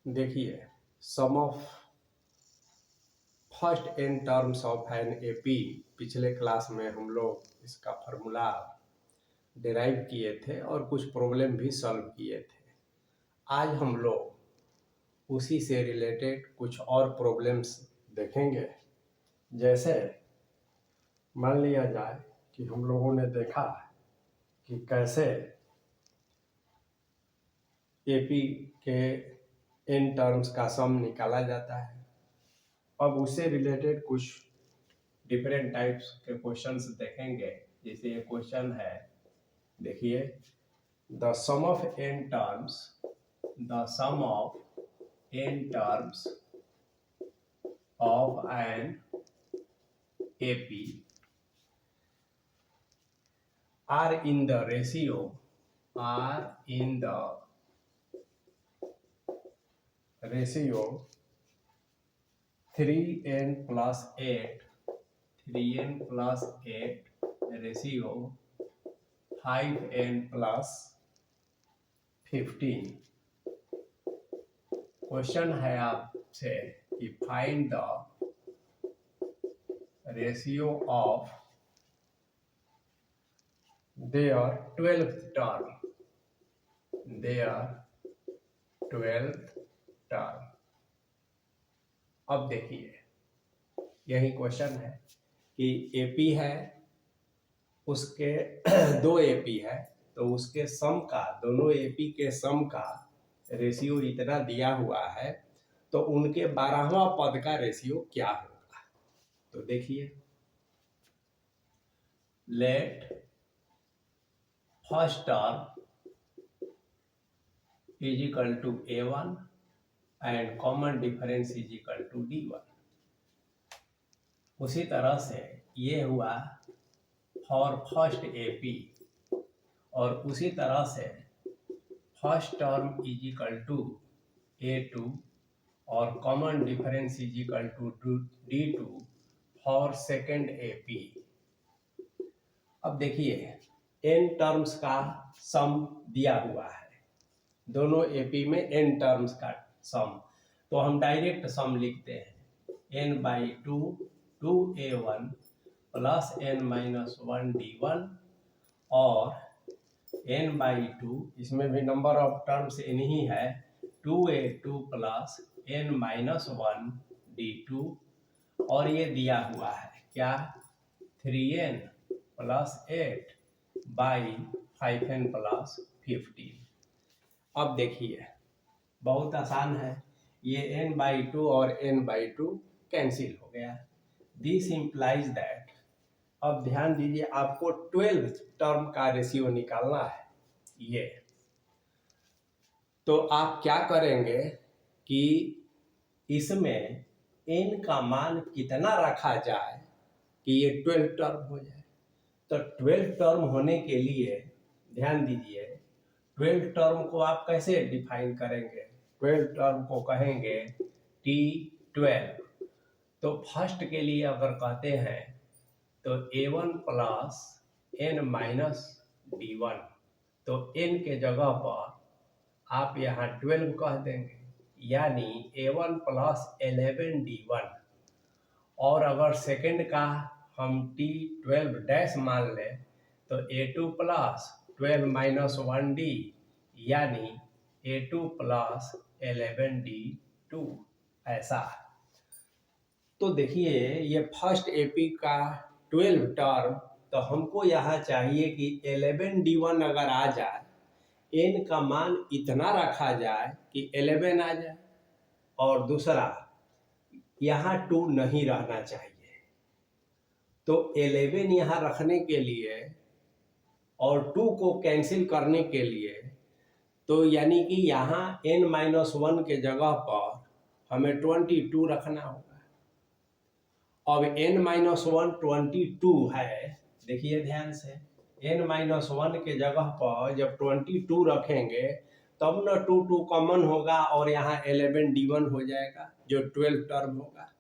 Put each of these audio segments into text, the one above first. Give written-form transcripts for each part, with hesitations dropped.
देखिए, sum of first n terms of an AP पिछले class में हम लोग इसका फॉर्मूला डिराइव किए थे और कुछ प्रॉब्लम भी सॉल्व किए थे। आज हम लोग उसी से रिलेटेड कुछ और प्रॉब्लम्स देखेंगे। जैसे मान लिया जाए कि हम लोगों ने देखा कि कैसे एपी के एन टर्म्स का सम निकाला जाता है। अब उससे रिलेटेड कुछ डिफरेंट टाइप्स के क्वेश्चंस देखेंगे। जैसे ये क्वेश्चन है, देखिए, the sum of n terms of an AP are in the ratio 3n plus 8 ratio 5n plus 15। Question है आपसे कि find the ratio of their 12th term। अब देखिए, यही क्वेश्चन है कि एपी है, उसके दो एपी है, तो उसके सम का, दोनों एपी के सम का रेशियो इतना दिया हुआ है, तो उनके 12वां पद का रेशियो क्या होगा। तो देखिए, let first term is equal to A1 and common difference is equal to D1। उसी तरह से ये हुआ फॉर फर्स्ट एपी, और उसी तरह से first term is equal to A2 और common difference is equal to D2 for second AP. अब देखिए, n टर्म्स का सम दिया हुआ है, दोनों एपी में n टर्म्स का सम, तो हम डायरेक्ट सम लिखते हैं n/2 2a1 plus n-1 d1 और n/2, इसमें भी नंबर ऑफ टर्म्स n ही है, 2a2 प्लस n-1 d2, और ये दिया हुआ है क्या, 3n plus 8 by 5n plus 15। अब देखिए, बहुत आसान है, ये n/2 और n/2 कैंसिल हो गया। दिस इम्प्लाइज दैट, अब ध्यान दीजिए, आपको 12 टर्म का रेशियो निकालना है। ये तो आप क्या करेंगे कि इसमें n का मान कितना रखा जाए कि ये 12 टर्म हो जाए। तो 12 टर्म होने के लिए ध्यान दीजिए, 12 टर्म को आप कैसे डिफाइन करेंगे। 12 टर्म को कहेंगे T12। तो फर्स्ट के लिए अगर कहते हैं तो A1 प्लस n-d1, तो n के जगह पर आप यहाँ 12 कह देंगे, यानी A1 प्लस 11d1। और अगर सेकंड का हम T12 डैश मान लें तो A2 प्लस 12-1d, यानी A2 प्लस 11d2, ऐसा। तो देखिए, ये फर्स्ट एपी का 12 टर्म, तो हमको यहाँ चाहिए कि 11d1 अगर आ जाए, n का मान इतना रखा जाए कि 11 आ जाए, और दूसरा यहाँ 2 नहीं रहना चाहिए। तो 11 यहाँ रखने के लिए और 2 को कैंसिल करने के लिए, तो यानी कि यहाँ n-1 के जगह पर हमें 22 रखना होगा। अब n-1 22 है, देखिए ध्यान से, n-1 के जगह पर जब 22 रखेंगे तब न 2 कॉमन होगा और यहाँ 11d1 हो जाएगा जो 12 टर्म होगा।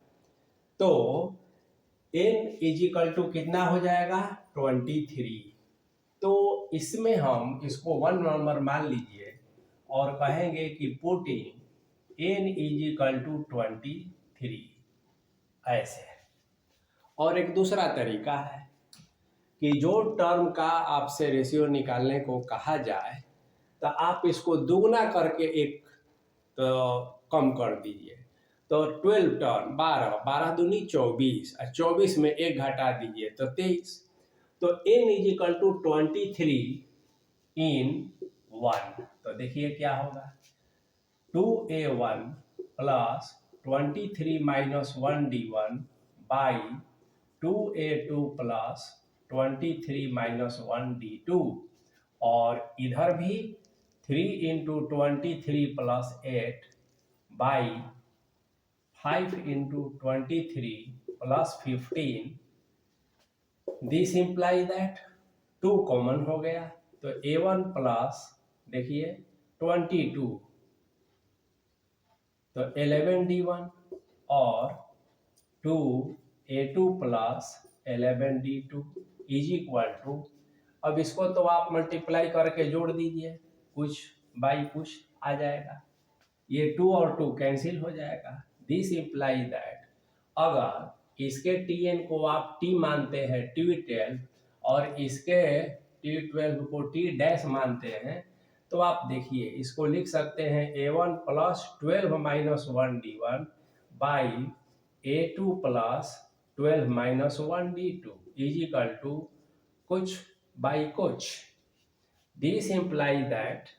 तो n इज इक्वल टू कितना हो जाएगा, 23। तो इसमें हम इसको 1 नंबर मान लीजिए और कहेंगे कि putting n is equal to 23 ऐसे। और एक दूसरा तरीका है कि जो टर्म का आपसे रेशियो निकालने को कहा जाए तो आप इसको दुगना करके एक तो कम कर दीजिए। तो 12 टर्म 12, 12 दूनी 24 और 24 में एक घटा दीजिए तो 23। तो n इज इक्वल टू 23 इन 1। तो देखिए क्या होगा, 2a1 plus 23 minus 1d1 by 2a2 plus 23 minus 1d2, और इधर भी 3 into 23 plus 8 by 5 into 23 plus 15। This imply that 2 common हो गया, तो a1 प्लस देखिए 22 तो 11d1 और 2a2 plus 11d2 is equal to, अब इसको तो आप मल्टीप्लाई करके जोड़ दीजिए, कुछ बाई कुछ आ जाएगा, ये 2 और 2 कैंसिल हो जाएगा। दिस इम्प्लाई दैट अगर इसके tn को आप t मानते हैं t12 और इसके t12 को t डैश मानते हैं, तो आप देखिए इसको लिख सकते हैं a1 plus 12 minus 1d1 by a2 plus 12 minus 1d2 is equal to कुछ बाई कुछ। दिस इम्प्लाई दैट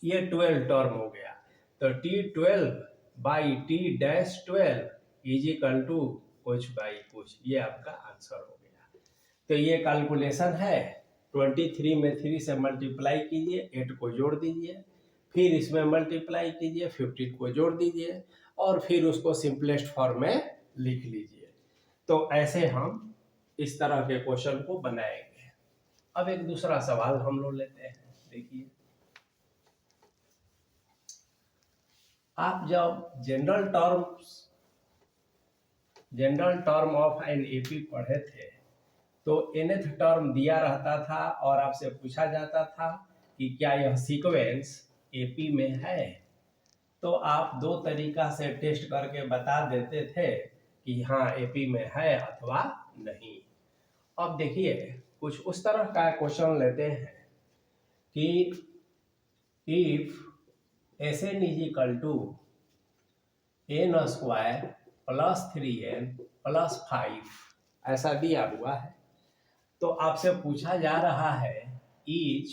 ये 12 टर्म हो गया, तो t12 by t dash 12 is equal to कुछ बाई कुछ, ये आपका आंसर हो गया। तो ये कैलकुलेशन है, 23 में 3 से मल्टीप्लाई कीजिए, 8 को जोड़ दीजिए, फिर इसमें मल्टीप्लाई कीजिए, 15 को जोड़ दीजिए और फिर उसको सिंपलेस्ट फॉर्म में लिख लीजिए। तो ऐसे हम इस तरह के क्वेश्चन को बनाएंगे। अब एक दूसरा सवाल हम लोग लेते हैं, देखिए आप जब general term of an AP पढ़े थे तो nth टर्म दिया रहता था और आपसे पूछा जाता था कि क्या यह सीक्वेंस एपी में है, तो आप दो तरीका से टेस्ट करके बता देते थे कि हाँ एपी में है अथवा नहीं। अब देखिए कुछ उस तरह का क्वेश्चन लेते हैं कि if Sn is equal to n square plus 3n plus 5 ऐसा दिया हुआ है, तो आपसे पूछा जा रहा है ईच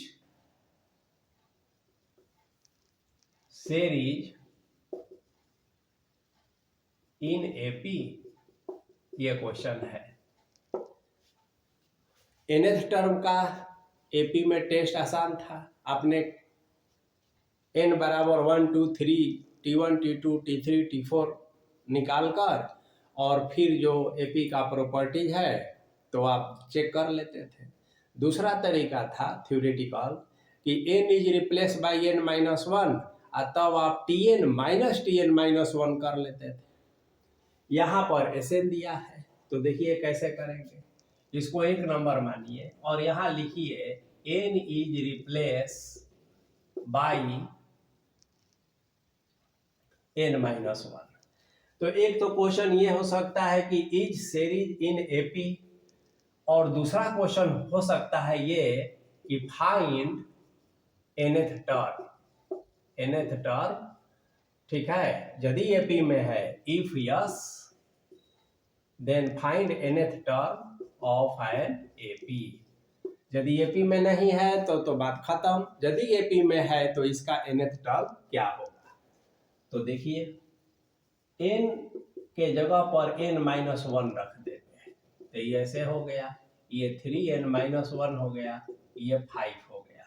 सीरीज इन एपी, ये क्वेश्चन है। nth टर्म का एपी में टेस्ट आसान था, आपने n बराबर 1 2 3 t1 t2 t3 t4 निकाल कर और फिर जो एपी का प्रॉपर्टीज है तो आप चेक कर लेते थे। दूसरा तरीका था थ्योरेटिकल कि n is replace by n minus 1 और तब आप tn माइनस 1 कर लेते थे। यहाँ पर Sn दिया है तो देखिए कैसे करेंगे, इसको एक नंबर मानिए और यहाँ लिखिए n is replace by n minus 1। तो एक तो क्वेश्चन ये हो सकता है कि इज सीरीज इन एपी, और दूसरा क्वेश्चन हो सकता है ये कि फाइंड nth टर्म, ठीक है, यदि एपी में है, if yes then find nth term of an AP. यदि एपी में नहीं है तो बात खत्म, यदि एपी में है तो इसका nth टर्म क्या होगा। तो देखिए n के जगह पर n माइनस 1 रख देते हैं, तो ये ऐसे हो गया, ये 3n माइनस 1 हो गया, ये 5 हो गया।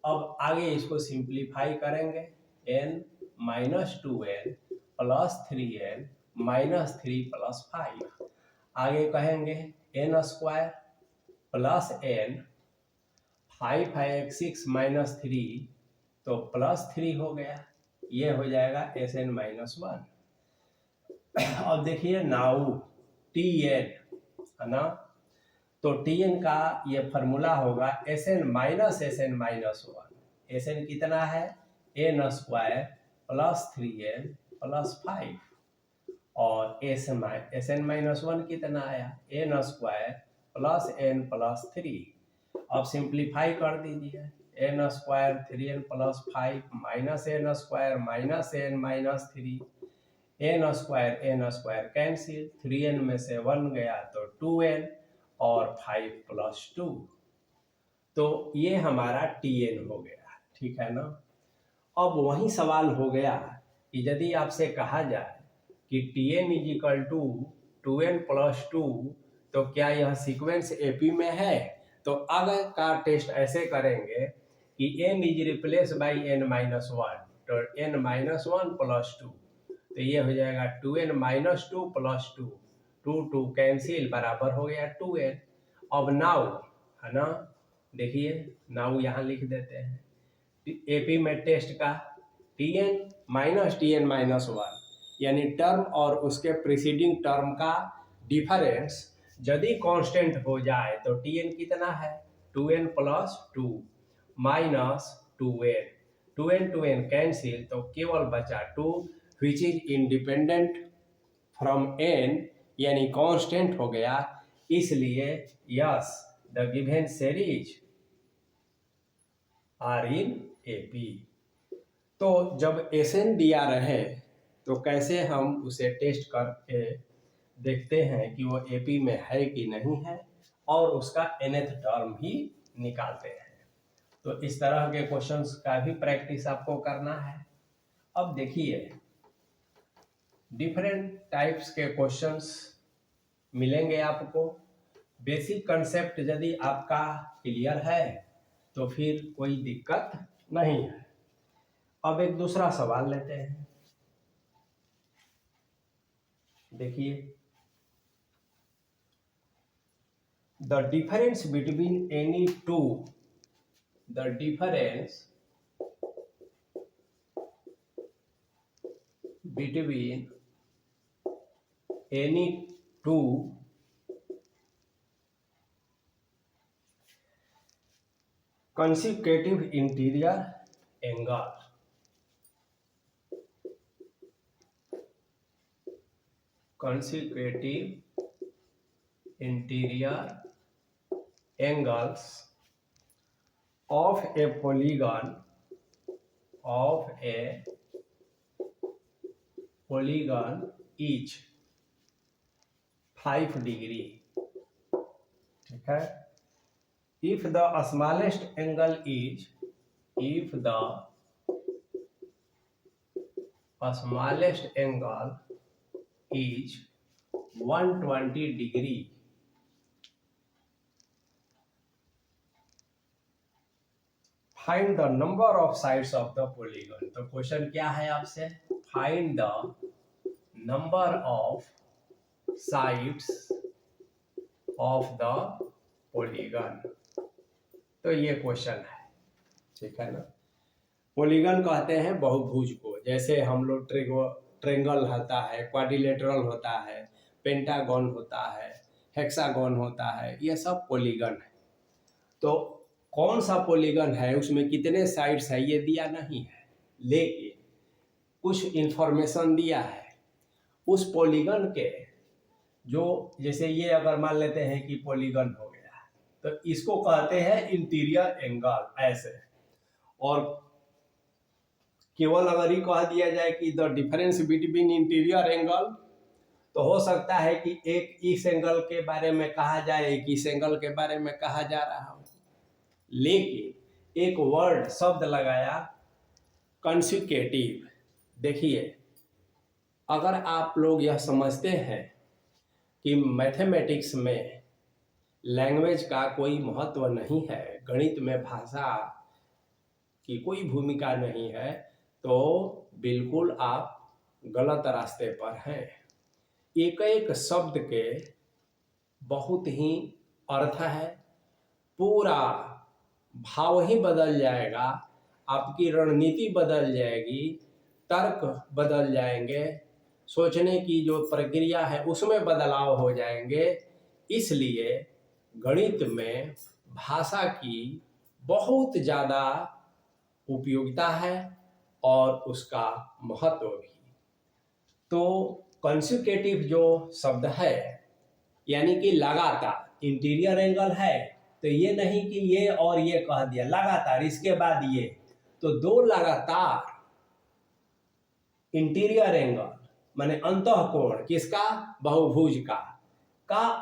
अब आगे इसको सिंप्लीफाई करेंगे, n minus 2n plus 3n minus 3 plus 5, आगे कहेंगे n स्क्वायर प्लस n, 5 है 6 माइनस 3 तो प्लस 3 हो गया, ये हो जाएगा Sn माइनस 1। अब देखिए नाउ Tn है ना, तो Tn का ये फॉर्मूला होगा Sn माइनस 1। Sn कितना है n square plus 3n plus 5 और Sn-1 कितना आया n square plus n plus 3। अब सिंप्लीफाई कर दीजिए n square 3n plus 5 minus n square minus n minus 3 n square cancel 3n में से 1 गया तो 2n और 5 प्लस 2 तो ये हमारा tn हो गया। ठीक है ना। अब वही सवाल हो गया कि यदि आपसे कहा जाए कि tn is equal to 2n plus 2 तो क्या यह सीक्वेंस एपी में है। तो अगर का टेस्ट ऐसे करेंगे कि n is replace by n minus 1 तो n माइनस 1 प्लस 2 तो ये हो जाएगा 2n माइनस 2 प्लस 2 2 कैंसिल बराबर हो गया 2n। अब नाउ है ना, देखिए नाउ यहाँ लिख देते हैं एपी में टेस्ट का tn माइनस 1 यानी टर्म और उसके प्रीसीडिंग टर्म का डिफरेंस यदि कांस्टेंट हो जाए तो tn कितना है 2n plus 2 minus 2n cancel तो केवल बचा 2 which is independent from n यानी कांस्टेंट हो गया। इसलिए yes the given series are in AP. तो जब Sn दिया रहे तो कैसे हम उसे टेस्ट करके देखते हैं कि वो एपी में है कि नहीं है और उसका nth टर्म ही निकालते हैं। तो इस तरह के क्वेश्चंस का भी प्रैक्टिस आपको करना है। अब देखिए डिफरेंट टाइप्स के क्वेश्चंस मिलेंगे आपको। बेसिक कंसेप्ट यदि आपका क्लियर है तो फिर कोई दिक्कत नहीं है। अब एक दूसरा सवाल लेते हैं। देखिए the difference between any two consecutive interior angle angles of a polygon each 5 degree। ठीक है। if the smallest angle is 120 degree find the number of sides of the polygon। तो क्वेश्चन क्या है आपसे, find the number of sides of the polygon। तो ये question है। ठीक है ना। पॉलीगन कहते हैं बहुभुज को, जैसे हम लोग ट्रेंगल होता है, क्वाड्रिलेटरल होता है, पेंटागन होता है, हेक्सागन होता है, ये सब पॉलीगन है। तो कौन सा पॉलीगन है, उसमें कितने साइड्स है ये दिया नहीं है, लेकिन कुछ इंफॉर्मेशन दिया है। उस पॉलीगन के जो जैसे ये अगर मान लेते हैं कि पॉलीगन हो गया तो इसको कहते हैं इंटीरियर एंगल ऐसे। और केवल अगर ये कह दिया जाए कि the difference between interior angle तो हो सकता है कि एक इस एंगल के बारे में कहा जाए, एक इस एंगल के बारे में कहा जा रहा हो, लेकिन एक वर्ड शब्द लगाया कंसेक्यूटिव। देखिए अगर आप लोग यह समझते हैं कि मैथमेटिक्स में लैंग्वेज का कोई महत्व नहीं है, गणित में भाषा की कोई भूमिका नहीं है, तो बिल्कुल आप गलत रास्ते पर हैं। एक एक शब्द के बहुत ही अर्थ है, पूरा भाव ही बदल जाएगा, आपकी रणनीति बदल जाएगी, तर्क बदल जाएंगे, सोचने की जो प्रक्रिया है उसमें बदलाव हो जाएंगे। इसलिए गणित में भाषा की बहुत ज़्यादा उपयोगिता है और उसका महत्व भी। तो कंसेक्यूटिव जो शब्द है यानी कि लगातार, इंटीरियर एंगल है तो ये नहीं कि ये और ये कह दिया, लगातार इसके बाद ये, तो दो लगातार इंटीरियर एंगल माने अंतःकोण किसका, बहुभुज का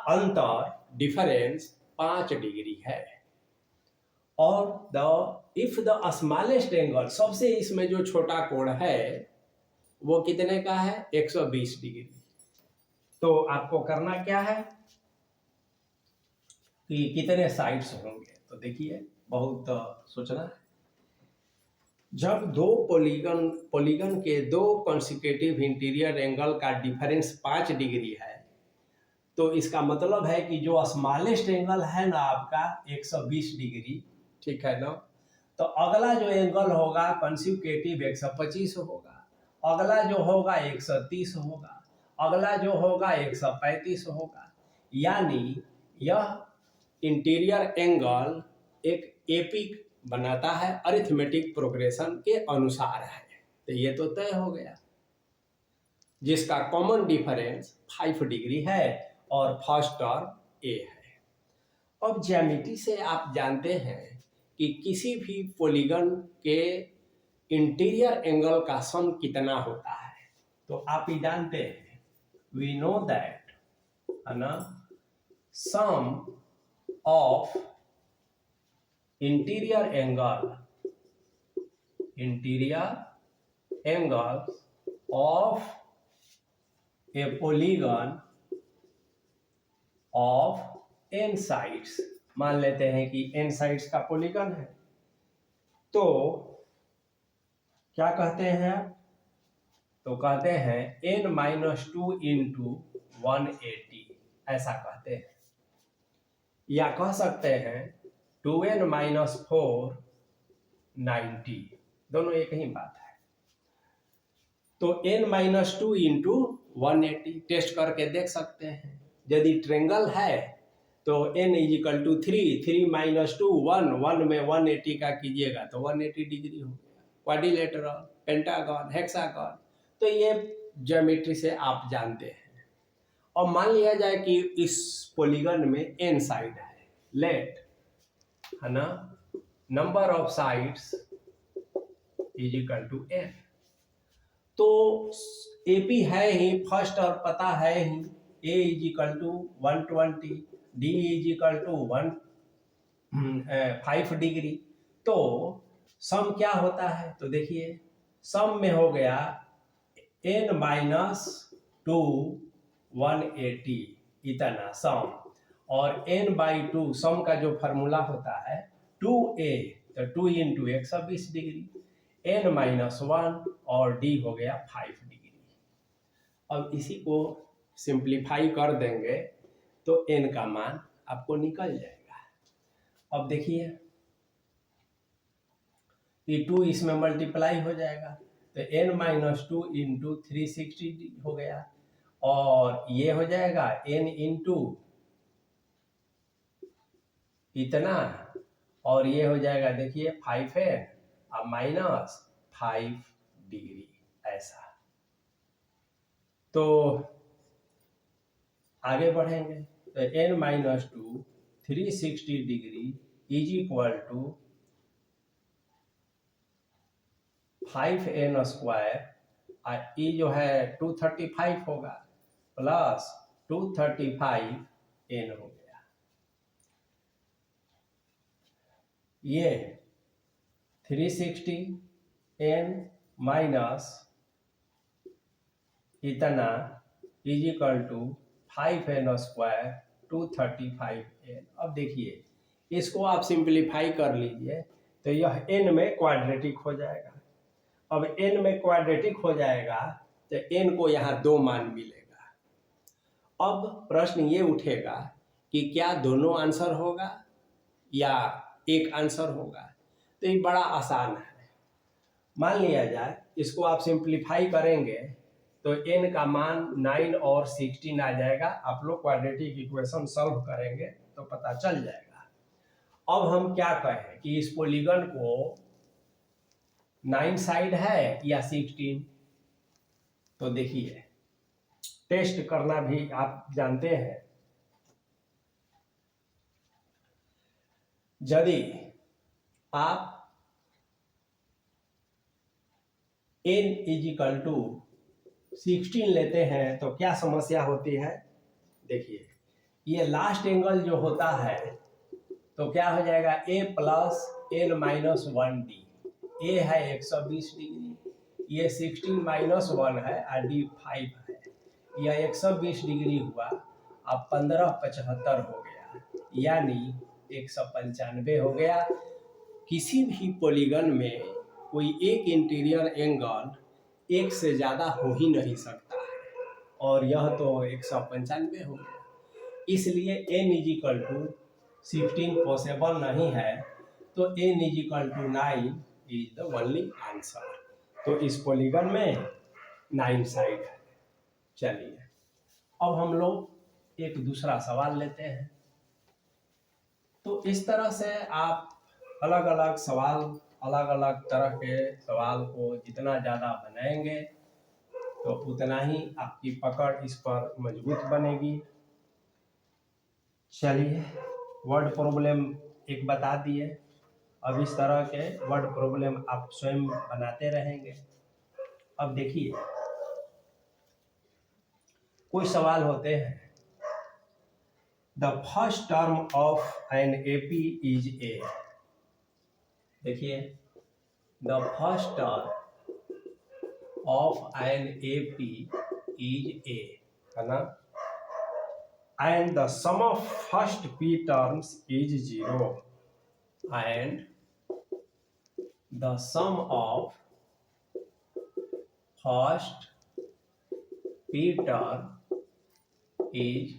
अंतर डिफरेंस 5 डिग्री है। और इफ द स्मॉलेस्ट एंगल, सबसे इसमें जो छोटा कोण है वो कितने का है, 120 डिग्री। तो आपको करना क्या है कि कितने साइड्स होंगे, तो देखिए बहुत सोचना है। जब दो पॉलीगन के दो कॉन्सिक्यूटिव इंटीरियर एंगल का डिफरेंस 5 डिग्री है, तो इसका मतलब है कि जो स्मॉलेस्ट एंगल है ना आपका 120 डिग्री, ठीक है ना, तो अगला जो एंगल होगा कॉन्सिक्यूटिव 125 होगा, अगला जो होगा 130 होगा, अगला जो होगा 135 होगा। यानी यह इंटीरियर एंगल एक एपिक बनाता है, अरिथमेटिक प्रोग्रेशन के अनुसार है। तो ये तो तय हो गया, जिसका कॉमन डिफरेंस 5 डिग्री है और फर्स्ट टर्म ए है। अब ज्यामिति से आप जानते हैं कि किसी भी पॉलीगन के इंटीरियर एंगल का सम कितना होता है, तो आप ही जानते हैं, वी नो दैट, है ना, sum of interior angle of a polygon of n sides, मान लेते हैं कि n साइड्स का पॉलीगन है, तो क्या कहते हैं, तो कहते हैं n-2 इंटू 180, ऐसा कहते हैं, या कह सकते हैं 2n-4 90, दोनों एक ही बात है। तो n-2 इंटू 180 टेस्ट करके देख सकते हैं। यदि ट्रेंगल है तो n इजिकल टू 3 माइनस 2 1 में 180 का कीजिएगा तो 180 डिग्री हो गया। क्वाड्रिलेटरल, पेंटागन, हेक्सागन, तो ये ज्योमेट्री से आप जानते हैं। और मान लिया जाए कि इस पॉलीगन में n साइड है, लेट, है ना, number of sides is equal to n, तो एपी है ही फर्स्ट और पता है ही, a is equal to 120, d is equal to 5 degree. तो सम क्या होता है, तो देखिए सम में हो गया n-2 180, इतना सम, और n/2 सम का जो फार्मूला होता है 2a, तो 2 इंटू 120 डिग्री, n-1 और d हो गया 5 डिग्री। अब इसी को सिंप्लीफाई कर देंगे तो n का मान आपको निकल जाएगा। अब देखिए ये 2 इसमें मल्टीप्लाई हो जाएगा, तो n-2 इंटू 360 हो गया, और ये हो जाएगा n इंटू इतना, और ये हो जाएगा देखिए 5n और माइनस 5 डिग्री, ऐसा। तो आगे बढ़ेंगे, तो n-2 360 degree is equal to 5n square, ये जो है 235 होगा, प्लस 235n हो गया, ये 360n माइनस इतना is equal to 5n square 235n। अब देखिए इसको आप सिंप्लीफाई कर लीजिए तो यह n में क्वाड्रेटिक हो जाएगा। अब n में क्वाड्रेटिक हो जाएगा तो n को यहाँ 2 मान मिलेगा। अब प्रश्न ये उठेगा कि क्या दोनों आंसर होगा या एक आंसर होगा, तो ये बड़ा आसान है। मान लिया जाए इसको आप सिंप्लीफाई करेंगे तो n का मान 9 और 16 आ जाएगा। आप लोग क्वाड्रेटिक इक्वेशन सॉल्व करेंगे तो पता चल जाएगा। अब हम क्या कहें कि इस पॉलीगन को 9 साइड है या 16? तो देखिए टेस्ट करना भी आप जानते हैं, यदि आप n इजिकल टू 16 लेते हैं तो क्या समस्या होती है? देखिए ये लास्ट एंगल जो होता है तो क्या हो जाएगा, a plus n minus 1d। a है 120 डिग्री, ये 16 माइनस 1 है और d 5 है, यह 120 डिग्री हुआ। अब 1575 हो गया, यानी 195 हो गया। किसी भी पॉलीगन में कोई एक इंटीरियर एंगल एक से ज़्यादा हो ही नहीं सकता है, और यह तो 195 हो गया। इसलिए n इजिकल टू 16 पॉसिबल नहीं है, तो n is equal to 9 is the only answer. तो इस पॉलीगन में 9 साइड है। चलिए अब हम लोग एक दूसरा सवाल लेते हैं। तो इस तरह से आप अलग अलग सवाल, अलग अलग तरह के सवाल को जितना ज़्यादा बनाएंगे तो उतना ही आपकी पकड़ इस पर मजबूत बनेगी। चलिए वर्ड प्रॉब्लम एक बता दिए, अब इस तरह के वर्ड प्रॉब्लम आप स्वयं बनाते रहेंगे। अब देखिए कोई सवाल होते हैं, the first term of an AP is A. देखिए the first term of an AP is A, है ना, and the sum of first p terms is 0, and the sum of first p term is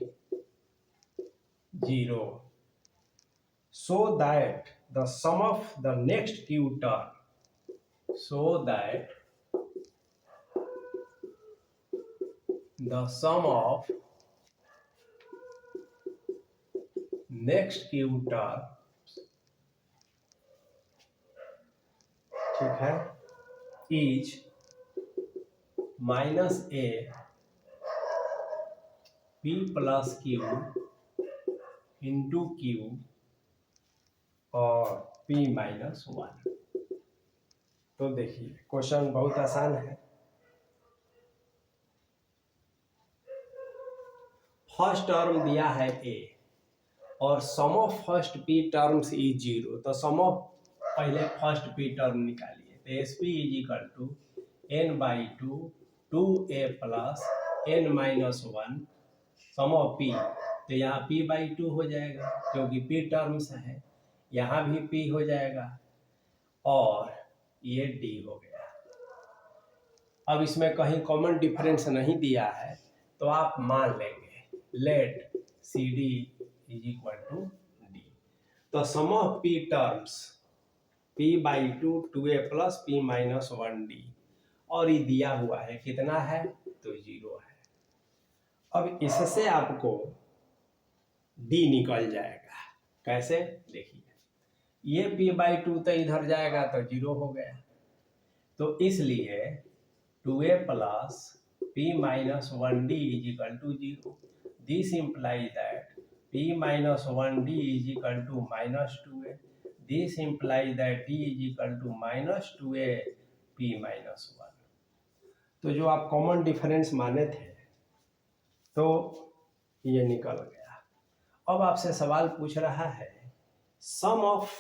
0, so that the sum of the next q term, so that the sum of next q term, ठीक है, is minus a p plus q into Q और p minus 1। तो देखिए question बहुत आसान है। First term दिया है a और sum of first p terms is 0, तो सम ऑफ पहले फर्स्ट p टर्म निकालिए, तो S P is equal to n/2 2a plus n minus 1 sum of p, तो यहाँ p/2 हो जाएगा क्योंकि p टर्म्स है, यहाँ भी p हो जाएगा और ये d हो गया। अब इसमें कहीं कॉमन डिफरेंस नहीं दिया है तो आप मान लेंगे let C D is equal to D. तो sum of p terms p/2 2a plus p minus 1d, और ये दिया हुआ है कितना है, तो 0 है। अब इससे आपको d निकल जाएगा, कैसे देखिए, ये p/2 तो इधर जाएगा तो 0 हो गया, तो इसलिए 2a plus p minus 1d is equal to 0। This implies that p minus 1d is equal to minus 2a। This implies that d is equal to minus 2a p minus 1। तो जो आप कॉमन डिफरेंस माने थे तो ये निकल गया। अब आपसे सवाल पूछ रहा है सम ऑफ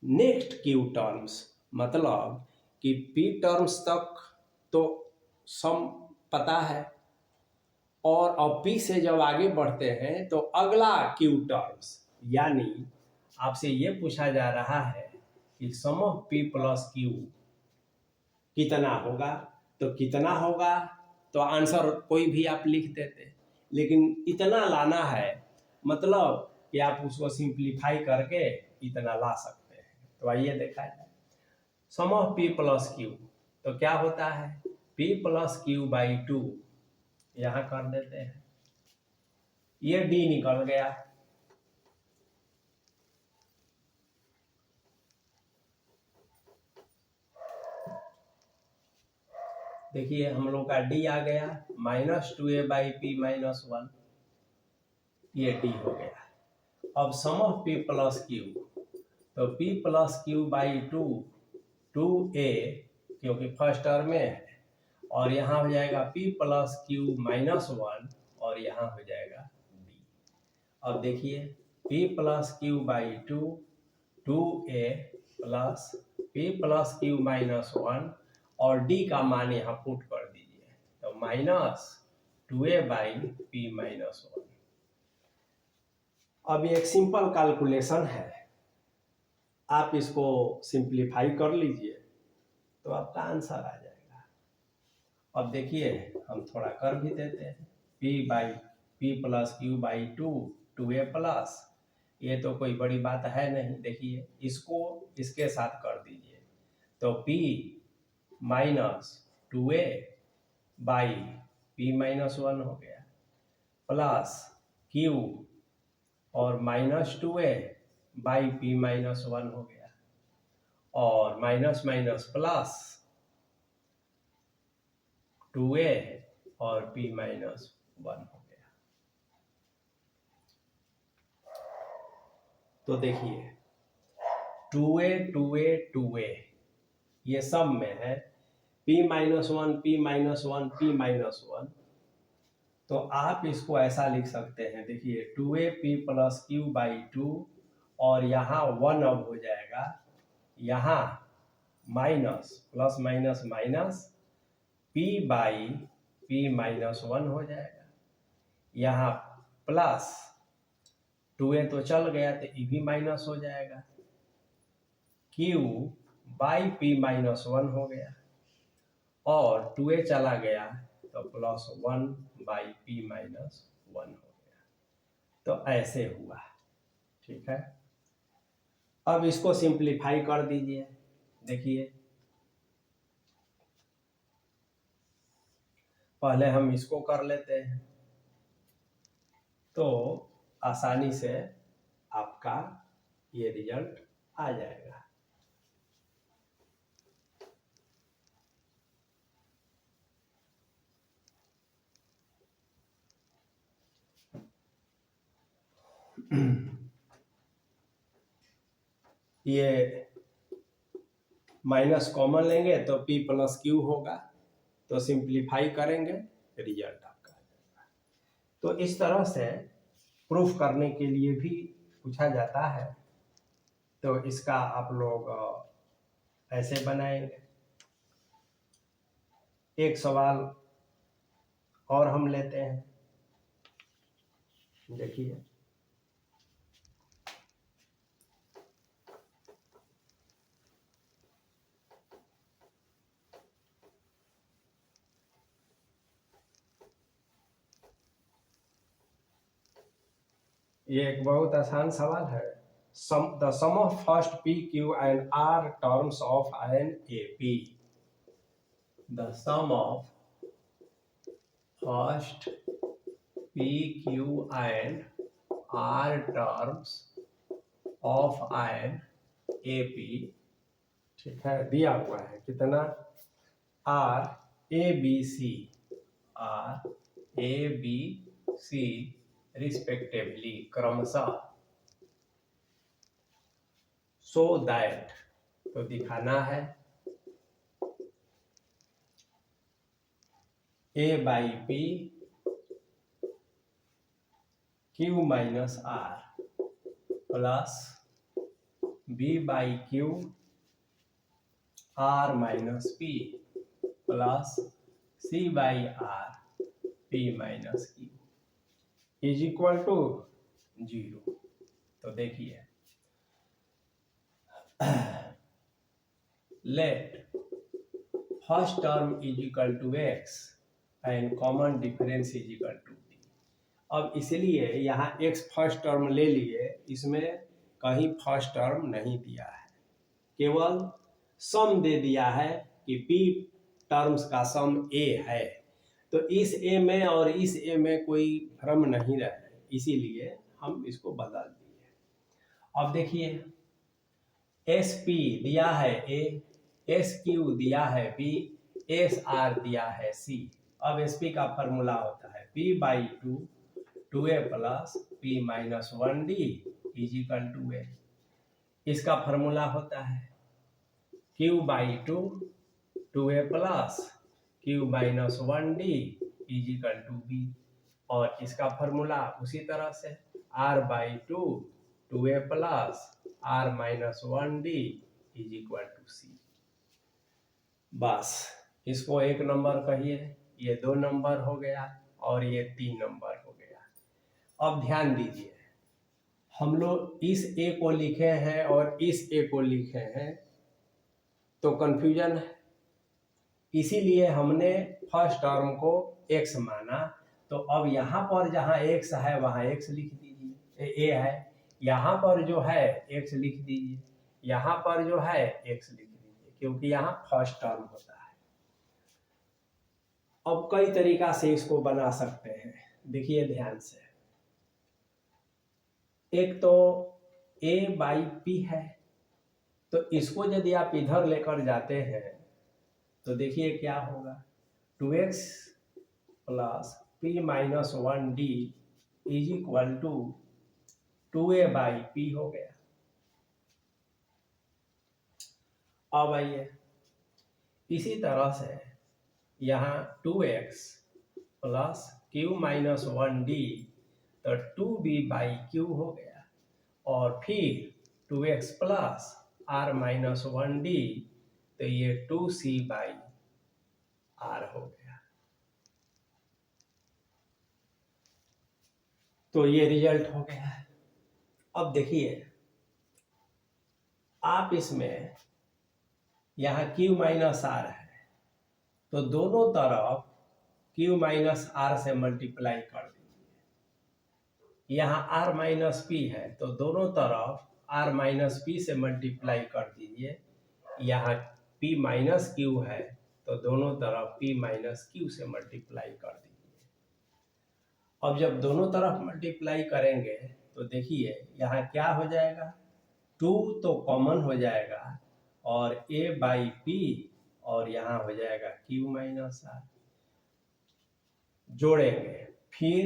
नेक्स्ट क्यू टर्म्स, मतलब कि p टर्म्स तक तो सम पता है, और अब p से जब आगे बढ़ते हैं तो अगला q टर्म्स, यानी आपसे ये पूछा जा रहा है कि सम ऑफ p प्लस q कितना होगा, तो कितना होगा तो आंसर कोई भी आप लिख देते, लेकिन इतना लाना है, मतलब कि आप उसको सिंप्लीफाई करके इतना ला सकते हैं। तो आइए देखा जाए सम ऑफ p प्लस क्यू, तो क्या होता है p प्लस q/2, यहाँ कर देते हैं, ये d निकल गया, देखिए हम लोग का डी आ गया -2a/p-1, ये डी हो गया। अब सम ऑफ p प्लस क्यू, तो p plus Q by 2a क्योंकि फर्स्ट टर्म में है, और यहाँ हो जाएगा p प्लस क्यू -1 और यहाँ हो जाएगा d। अब देखिए p plus Q by 2a plus p plus Q -1 और d का मान यहाँ पुट कर दीजिए, तो -2a/p-1। अब ये एक सिंपल कैलकुलेशन है, आप इसको सिंप्लीफाई कर लीजिए तो आपका आंसर आ जाएगा। अब देखिए हम थोड़ा कर भी देते हैं, p plus Q by 2a plus, ये तो कोई बड़ी बात है नहीं। देखिए इसको इसके साथ कर दीजिए, तो p -2a/p-1 हो गया, प्लस q और -2a/p-1 हो गया, और माइनस माइनस प्लस 2a और p-1 हो गया। तो देखिए 2a ये सब में है, p-1 p-1 p-1, तो आप इसको ऐसा लिख सकते हैं। देखिए 2a p plus Q by 2 और यहाँ 1 अब हो जाएगा, यहाँ minus plus minus minus p/p-1 हो जाएगा, यहाँ प्लस 2a तो चल गया तो ये भी माइनस हो जाएगा, q/p-1 हो गया, और 2a चला गया तो प्लस 1/p-1 हो गया। तो ऐसे हुआ, ठीक है। अब इसको सिंप्लीफाई कर दीजिए। देखिए पहले हम इसको कर लेते हैं, तो आसानी से आपका ये रिजल्ट आ जाएगा। ये माइनस कॉमन लेंगे तो p प्लस क्यू होगा, तो सिंप्लीफाई करेंगे रिजल्ट आपका आ जाएगा। तो इस तरह से प्रूफ करने के लिए भी पूछा जाता है, तो इसका आप लोग ऐसे बनाएंगे। एक सवाल और हम लेते हैं, देखिए ये एक बहुत आसान सवाल है। The sum of first p q and r terms of an AP, the sum of first p q and r terms of an AP, ठीक है, दिया हुआ है कितना, r a b c respectively क्रमशः, सो दैट, तो दिखाना है a/p q minus r plus b/q r minus p plus c/r p-q is equal to 0। तो देखिए let first term is equal to x and common difference is equal to d। अब इसलिए यहाँ x first term ले लिए, इसमें कहीं first term नहीं दिया है, केवल सम दे दिया है कि p टर्म्स का सम a है, तो इस a में और इस a में कोई भ्रम नहीं रहे, इसीलिए हम इसको बदल दिए। अब देखिए SP दिया है a, SQ दिया है b, एस आर दिया है सी। अब एस पी का फॉर्मूला होता है P/2 2a plus P minus 1D is equal to A. इसका फॉर्मूला होता है Q/2 2a plus Q minus 1D is equal to B. और इसका फॉर्मूला उसी तरह से R/2 2a plus R minus 1D is equal to C. बस इसको 1 नंबर कहिए, ये 2 नंबर हो गया और ये 3 नंबर हो गया। अब ध्यान दीजिए, हम लोग इस ए को लिखे हैं और इस ए को लिखे हैं तो कंफ्यूजन है, इसीलिए हमने फर्स्ट टर्म को x माना। तो अब यहाँ पर जहाँ x है वहाँ x लिख दीजिए, ए है, यहाँ पर जो है x लिख दीजिए, यहाँ पर जो है x लिख दीजिए, क्योंकि यहाँ फर्स्ट टर्म होता है। अब कई तरीका से इसको बना सकते हैं, देखिए ध्यान से। एक तो a/p है, तो इसको यदि आप इधर लेकर जाते हैं तो देखिए क्या होगा, 2x plus p minus 1D is equal to 2a/p हो गया। अब आइए इसी तरह से यहाँ 2x plus q minus 1D तो 2b/q हो गया, और फिर 2x plus r minus 1D तो ये 2c/r हो गया। तो ये रिजल्ट हो गया है। अब देखिए आप इसमें यहाँ q माइनस r है तो दोनों तरफ q माइनस r से मल्टीप्लाई कर दीजिए। यहाँ r माइनस p है तो दोनों तरफ r माइनस p से मल्टीप्लाई कर दीजिए। यहाँ p माइनस q है तो दोनों तरफ p माइनस q से मल्टीप्लाई कर दीजिए। अब जब दोनों तरफ मल्टीप्लाई करेंगे तो देखिए यहाँ क्या हो जाएगा, 2 तो कॉमन हो जाएगा और a/p और यहाँ हो जाएगा q माइनस r, जोड़ेंगे फिर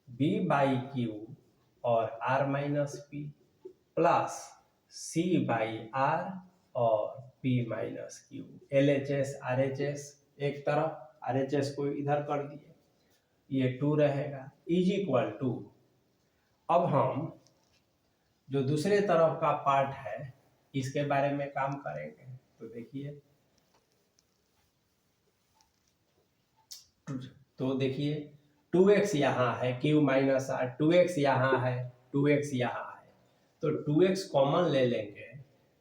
b/q और r minus p plus c/r और p minus q। LHS RHS एक तरफ, RHS को इधर कर दिए, ये 2 रहेगा इज इक्वल टू। अब हम जो दूसरे तरफ का पार्ट है इसके बारे में काम करेंगे। तो देखिए, तो देखिए 2x यहाँ है, q माइनस r, 2x यहाँ है, 2x यहाँ है, तो 2x कॉमन ले लेंगे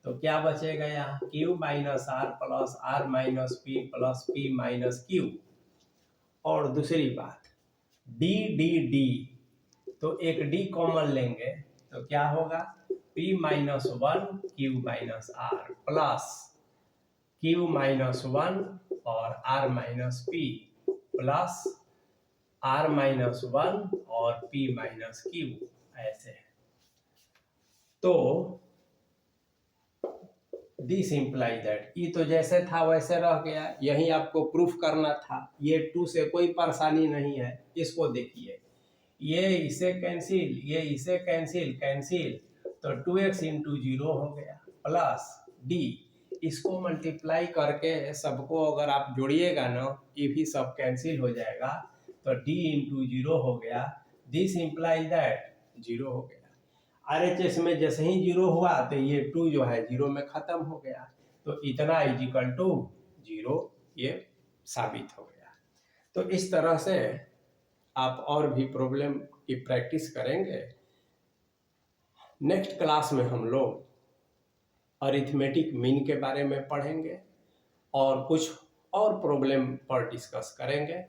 तो क्या बचेगा, यहाँ q minus r plus r minus p plus p minus q। और दूसरी बात d d d, तो एक d कॉमन लेंगे तो क्या होगा, p minus 1 q minus r plus q minus 1 और r minus p plus r minus 1 और p माइनस q, ऐसे है। तो दिस इम्प्लाई दैट, ये तो जैसे था वैसे रह गया, यही आपको प्रूफ करना था। ये 2 से कोई परेशानी नहीं है। इसको देखिए, ये इसे कैंसिल, ये इसे कैंसिल, कैंसिल, तो 2x इंटू 0 हो गया प्लस d, इसको मल्टीप्लाई करके सबको अगर आप जोड़िएगा ना, ये भी सब कैंसिल हो जाएगा, तो d इंटू 0 हो गया। दिस इम्प्लाई दैट 0 हो गया। RHS में जैसे ही 0 हुआ तो ये 2 जो है 0 में खत्म हो गया, तो इतना इज इक्वल टू 0 ये साबित हो गया। तो इस तरह से आप और भी प्रॉब्लम की प्रैक्टिस करेंगे। नेक्स्ट क्लास में हम लोग अरिथमेटिक मीन के बारे में पढ़ेंगे और कुछ और प्रॉब्लम पर डिस्कस करेंगे।